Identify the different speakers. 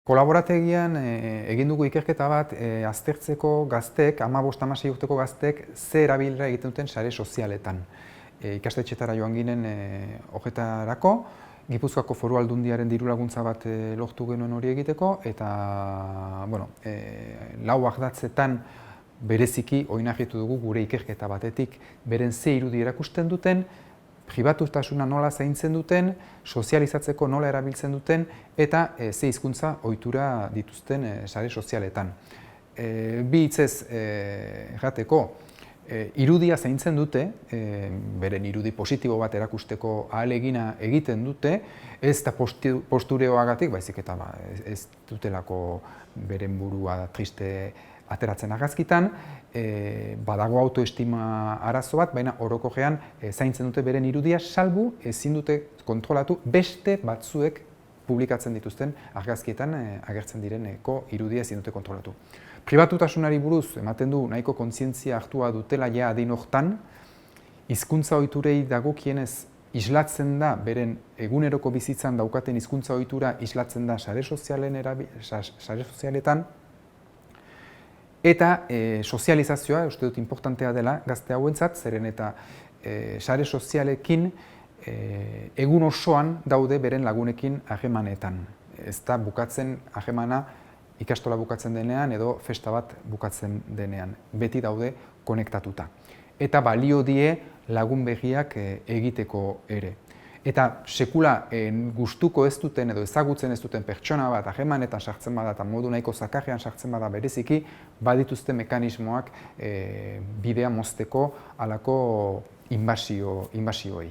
Speaker 1: Kolaborategian egin dugu ikerketa bat aztertzeko gazteek, 15-16 urteko gazteek, ze erabilera egiten duten sare sozialetan. Ikastetxeetara joan ginen horretarako, Gipuzkoako Foru Aldundiaren dirulaguntza bat lortu genuen hori egiteko, eta lau ardatzetan bereziki oinarritu dugu gure ikerketa batetik, beren ze irudi erakusten duten, pribatutasuna nola zaintzen duten, sozializatzeko nola erabiltzen duten, eta ze hizkuntza ohitura dituzten sare sozialetan. Bi hitzez errateko, irudia zaintzen dute, beren irudi positibo bat erakusteko ahalegina egiten dute, ez da postureoagatik, baizik eta ez dutelako beren burua triste ateratzen argazkitan, badago autoestima arazo bat, baina orokorrean zaintzen dute beren irudia, salbu ezin dute kontrolatu beste batzuek publikatzen dituzten argazkietan agertzen direneko irudia ezin dute kontrolatu. Pribatutasunari buruz ematen du nahiko kontzientzia hartua dutela ja adin hortan, hizkuntza ohiturei dagokienez islatzen da, beren eguneroko bizitzan daukaten hizkuntza ohitura islatzen da sare sozialetan, eta sozializazioa, uste dut importantea dela gazte hauentzat, zeren eta sare sozialekin egun osoan daude beren lagunekin harremanetan. Ez da bukatzen harremana ikastola bukatzen denean edo festa bat bukatzen denean. Beti daude konektatuta. Eta balio die lagun berriak egiteko ere. Eta sekula gustuko ez duten edo ezagutzen ez duten pertsona bat harremanetan sartzen bada eta modu nahiko zakarrean sartzen bada bereziki, badituzte mekanismoak bidea mozteko halako inbasioei.